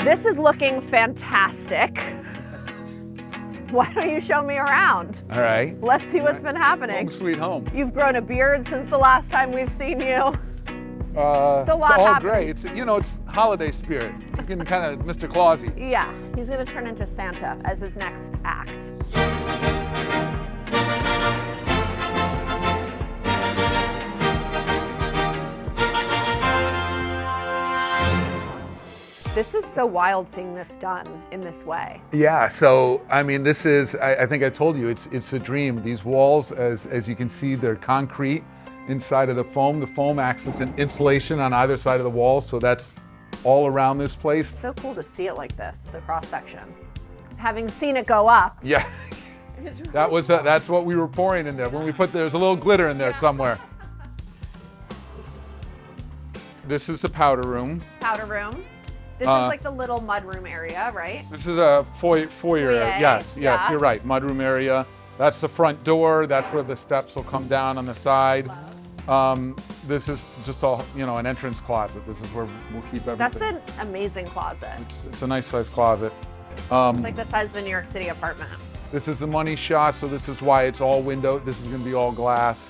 This is looking fantastic. Why don't you show me around? All right. Let's see what's been happening. Home sweet home. You've grown a beard since the last time we've seen you. It's a lot happening. all gray. It's, you know, it's holiday spirit. You can kind of Mr. Clausy. Yeah, he's gonna turn into Santa as his next act. This is so wild seeing this done in this way. Yeah, so I mean, this is, I think I told you, it's a dream. These walls, as you can see, they're concrete inside of the foam. The foam acts as an insulation on either side of the wall, so that's all around this place. It's so cool to see it like this, the cross section. Having seen it go up. Yeah, that's what we were pouring in there. When we put, there's a little glitter in there somewhere. This is the powder room. Powder room. This is like the little mudroom area, right? This is a foyer. Yes, yeah. you're right. Mudroom area. That's the front door. That's where the steps will come down on the side. This is just all, you know, an entrance closet. This is where we'll keep everything. That's an amazing closet. It's a nice sized closet. It's like the size of a New York City apartment. This is the money shot, so this is why it's all window. This is going to be all glass.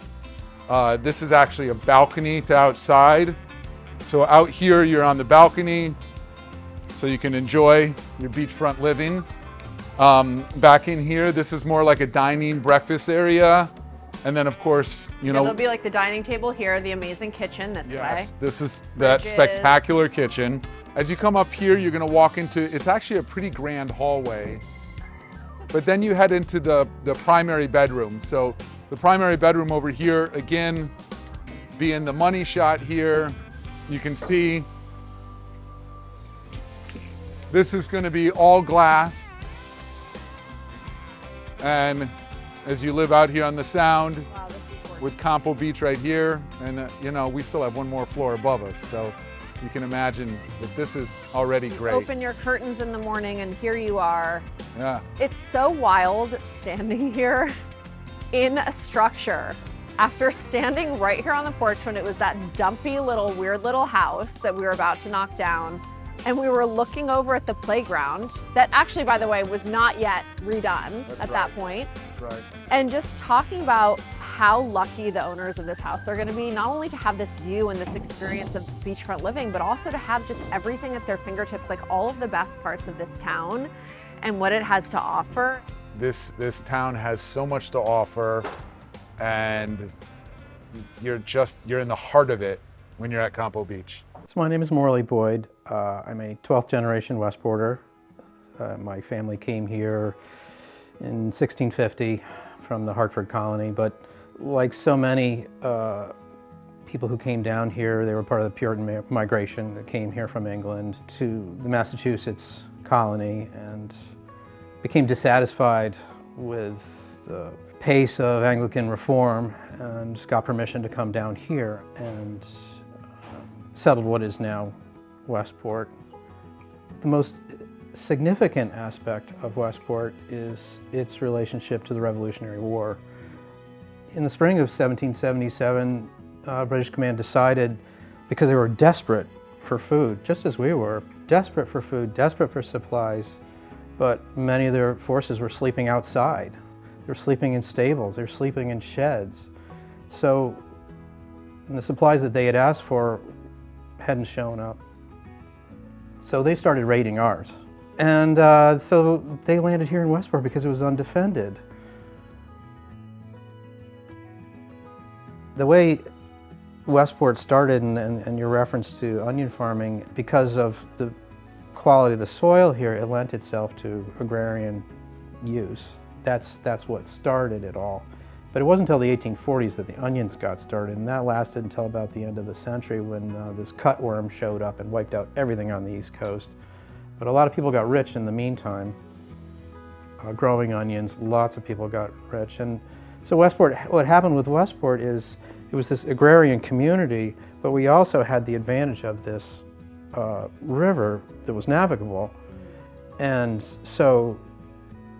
This is actually a balcony to outside. So out here, you're on the balcony, so you can enjoy your beachfront living. Back in here, this is more like a dining breakfast area. And then of course, you know. There'll be like the dining table here, the amazing kitchen this way. This is that spectacular kitchen. As you come up here, you're gonna walk into, it's actually a pretty grand hallway. But then you head into the primary bedroom. So the primary bedroom over here, again, being the money shot here, you can see this is going to be all glass. And as you live out here on the Sound, Wow, this is gorgeous. with Campo Beach right here, and you know, we still have one more floor above us. So you can imagine that this is already great. Open your curtains in the morning and here you are. Yeah. It's so wild standing here in a structure after standing right here on the porch when it was that dumpy little, weird little house that we were about to knock down. And we were looking over at the playground that actually, by the way, was not yet redone at that point. That's right. And just talking about how lucky the owners of this house are gonna be, not only to have this view and this experience of beachfront living, but also to have just everything at their fingertips, like all of the best parts of this town and what it has to offer. This town has so much to offer, and you're in the heart of it when you're at Campo Beach. So my name is Morley Boyd. I'm a 12th generation Westporter. My family came here in 1650 from the Hartford colony, but like so many people who came down here, they were part of the Puritan migration that came here from England to the Massachusetts colony and became dissatisfied with the pace of Anglican reform and got permission to come down here and settled what is now Westport. The most significant aspect of Westport is its relationship to the Revolutionary War. In the spring of 1777, British command decided, because they were desperate for food, just as we were, desperate for food, desperate for supplies, but many of their forces were sleeping outside. They were sleeping in stables, they were sleeping in sheds. So, and the supplies that they had asked for hadn't shown up. So they started raiding ours. And so they landed here in Westport because it was undefended. The way Westport started, and your reference to onion farming, because of the quality of the soil here, it lent itself to agrarian use. That's what started it all. But it wasn't until the 1840s that the onions got started, and that lasted until about the end of the century when this cutworm showed up and wiped out everything on the East Coast. But a lot of people got rich in the meantime, growing onions. Lots of people got rich. And so Westport, what happened with Westport is it was this agrarian community, but we also had the advantage of this river that was navigable. And so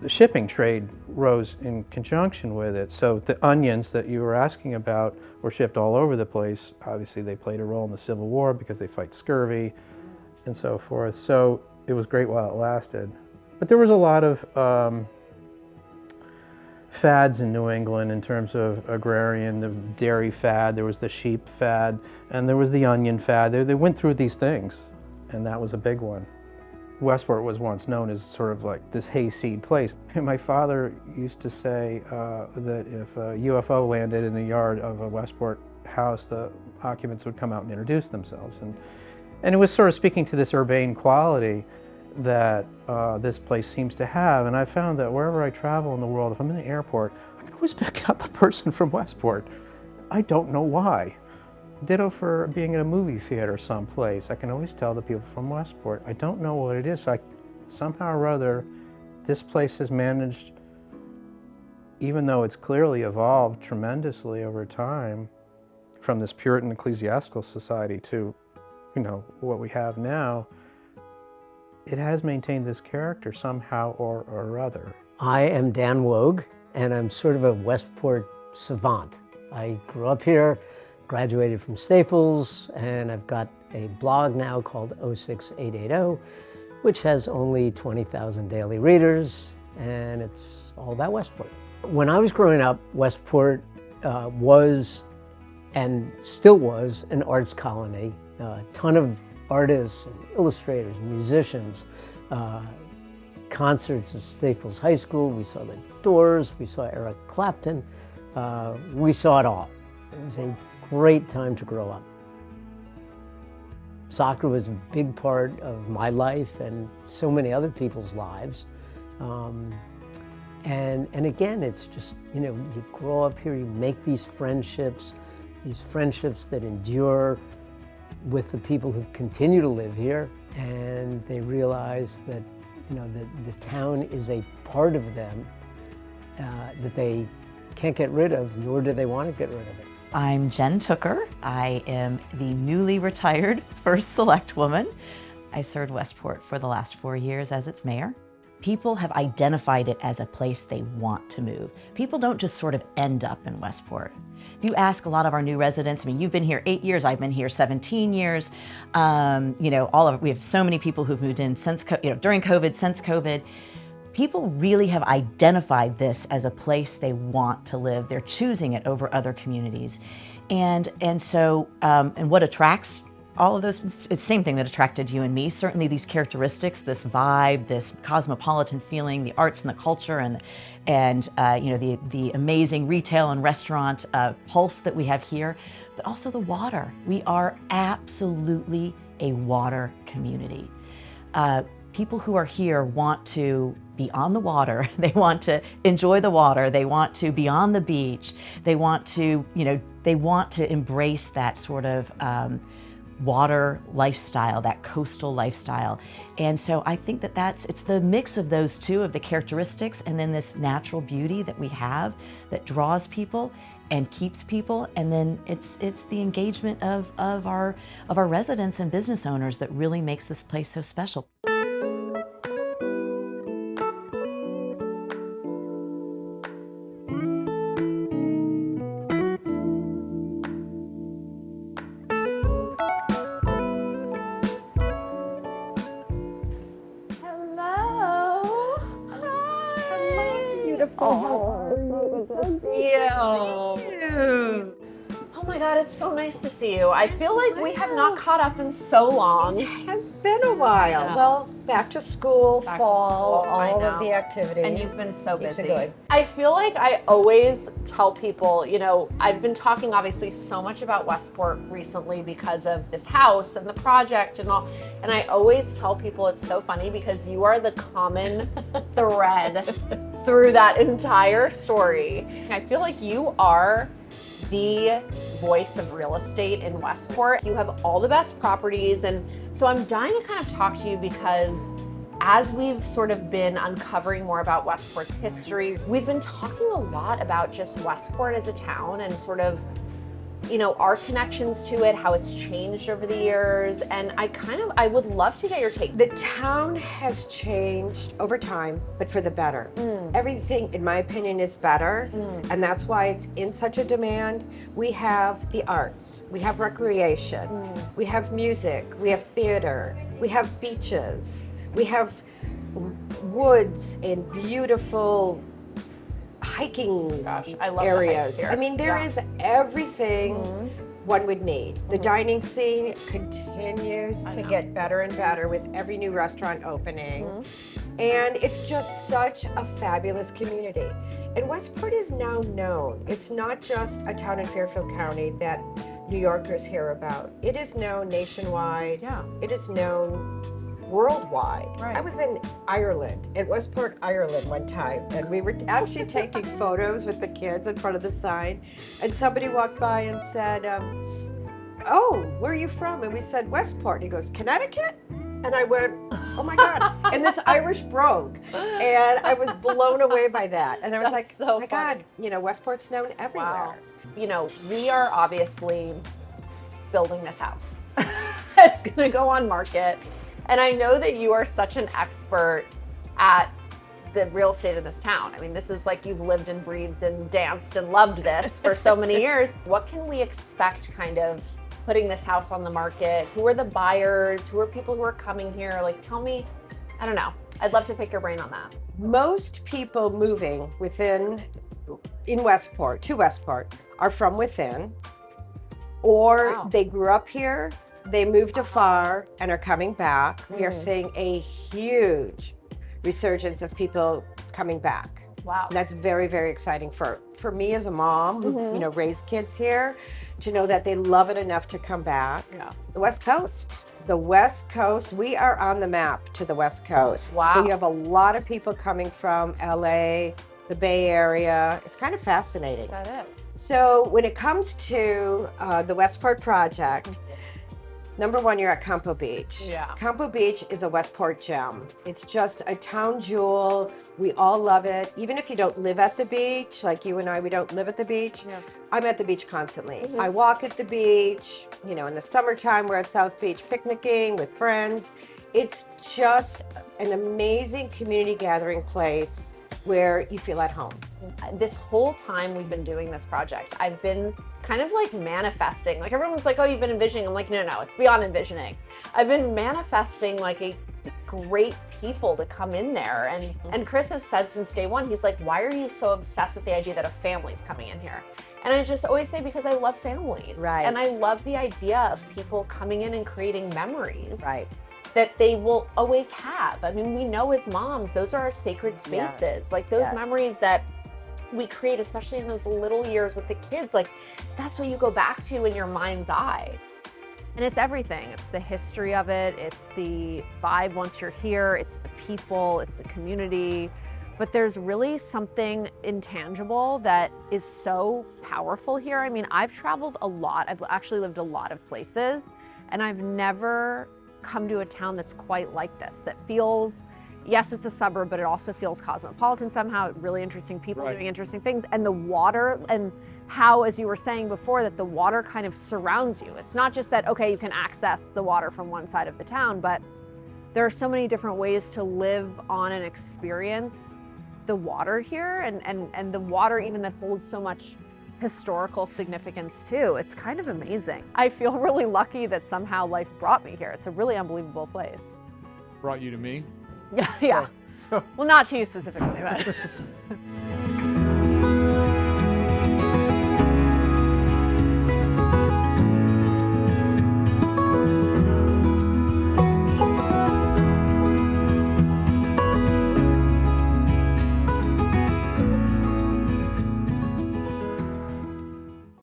the shipping trade rose in conjunction with it. So the onions that you were asking about were shipped all over the place. Obviously they played a role in the Civil War because they fight scurvy and so forth. So it was great while it lasted. But there was a lot of fads in New England in terms of agrarian, the dairy fad, there was the sheep fad, and there was the onion fad. They went through these things, and that was a big one. Westport was once known as sort of like this hayseed place. And my father used to say that if a UFO landed in the yard of a Westport house, the occupants would come out and introduce themselves. And it was sort of speaking to this urbane quality that this place seems to have. And I found that wherever I travel in the world, if I'm in an airport, I can always pick out the person from Westport. I don't know why. Ditto for being in a movie theater someplace. I can always tell the people from Westport. I don't know what it is. Somehow or other, this place has managed, even though it's clearly evolved tremendously over time, from this Puritan ecclesiastical society to, what we have now, it has maintained this character somehow or other. I am Dan Woog, and I'm sort of a Westport savant. I grew up here, graduated from Staples, and I've got a blog now called 06880, which has only 20,000 daily readers, and it's all about Westport. When I was growing up, Westport was, and still was, an arts colony. A ton of artists and illustrators and musicians, concerts at Staples High School. We saw the Doors, we saw Eric Clapton, we saw it all. It was a great time to grow up. Soccer was a big part of my life and so many other people's lives. And again, it's just, you grow up here, you make these friendships that endure with the people who continue to live here, and they realize that, the town is a part of them that they can't get rid of, nor do they want to get rid of it. I'm Jen Tooker. I am the newly retired first Selectwoman. I served Westport for the last 4 years as its mayor. People have identified it as a place they want to move. People don't just sort of end up in Westport. If you ask a lot of our new residents, you've been here 8 years, I've been here 17 years. We have so many people who've moved in since, during COVID, since COVID. People really have identified this as a place they want to live. They're choosing it over other communities. And what attracts all of those, it's the same thing that attracted you and me. Certainly these characteristics, this vibe, this cosmopolitan feeling, the arts and the culture, and the amazing retail and restaurant pulse that we have here, but also the water. We are absolutely a water community. People who are here want to be on the water. They want to enjoy the water. They want to be on the beach. They want to, embrace that sort of water lifestyle, that coastal lifestyle. And so I think it's the mix of those two, of the characteristics and then this natural beauty that we have that draws people and keeps people. And then it's the engagement of our residents and business owners that really makes this place so special. Oh my God, it's so nice to see you. I feel like we have not caught up in so long. It has been a while. Yeah. Well, back to school, Back to fall, school, I all know. of the activities. And you've been so Keeps it busy. going. I feel like I always tell people, I've been talking obviously so much about Westport recently because of this house and the project and all. And I always tell people it's so funny because you are the common thread through that entire story. I feel like you are the voice of real estate in Westport. You have all the best properties, and so I'm dying to kind of talk to you because as we've sort of been uncovering more about Westport's history, we've been talking a lot about just Westport as a town and sort of, our connections to it, how it's changed over the years, and I would love to get your take. The town has changed over time, but for the better. Everything, in my opinion, is better, and that's why it's in such a demand. We have the arts, we have recreation, we have music, we have theater, we have beaches, We have woods and beautiful hiking Gosh, I love the hikes areas. here. I mean, there Yeah. is everything one would need. The dining scene continues to get better and better with every new restaurant opening. And it's just such a fabulous community. And Westport is now known. It's not just a town in Fairfield County that New Yorkers hear about. It is known nationwide. Yeah. It is known worldwide. Right. I was in Ireland, in Westport, Ireland one time, and we were actually taking photos with the kids in front of the sign, and somebody walked by and said, oh, where are you from? And we said, Westport. And he goes, Connecticut? And I went, oh my God. And this Irish broke. And I was blown away by that. And I was That's like, so oh my God, you know, Westport's known everywhere. Wow. You know, we are obviously building this house. It's going to go on market. And I know that you are such an expert at the real estate of this town. I mean, this is like you've lived and breathed and danced and loved this for so many years. What can we expect kind of putting this house on the market? Who are the buyers? Who are people who are coming here? Like, tell me, I don't know. I'd love to pick your brain on that. Most people moving in Westport, to Westport, are from within, or Wow. they grew up here, they moved afar and are coming back. We are seeing a huge resurgence of people coming back. Wow. That's very, very exciting for me as a mom who, you know, raised kids here, to know that they love it enough to come back. Yeah. The West Coast, we are on the map to the West Coast. Wow. So you have a lot of people coming from LA, the Bay Area. It's kind of fascinating. That is. So when it comes to the Westport Project, number one, you're at Campo Beach. Yeah. Campo Beach is a Westport gem. It's just a town jewel. We all love it. Even if you don't live at the beach, like you and I, we don't live at the beach. Yeah. I'm at the beach constantly. I walk at the beach. You know, in the summertime, we're at South Beach picnicking with friends. It's just an amazing community gathering place where you feel at home. This whole time we've been doing this project, I've been kind of like manifesting. Like everyone's like, oh, you've been envisioning. I'm like, no, it's beyond envisioning. I've been manifesting like a great people to come in there. And Chris has said since day one, he's like, why are you so obsessed with the idea that a family's coming in here? And I just always say, because I love families. Right. And I love the idea of people coming in and creating memories. Right. That they will always have. I mean, we know as moms, those are our sacred spaces. Yes. Like those Yes. memories that we create, especially in those little years with the kids, like that's what you go back to in your mind's eye. And it's everything. It's the history of it. It's the vibe once you're here. It's the people, it's the community. But there's really something intangible that is so powerful here. I mean, I've traveled a lot. I've actually lived a lot of places, and I've never come to a town that's quite like this, that feels, yes, it's a suburb, but it also feels cosmopolitan somehow, really interesting people Right. doing interesting things. And the water, and how, as you were saying before, that the water kind of surrounds you. It's not just that, okay, you can access the water from one side of the town, but there are so many different ways to live on and experience the water here, and the water even that holds so much historical significance too. It's kind of amazing. I feel really lucky that somehow life brought me here. It's a really unbelievable place. Brought you to me. Yeah. So- Well, not to you specifically, but.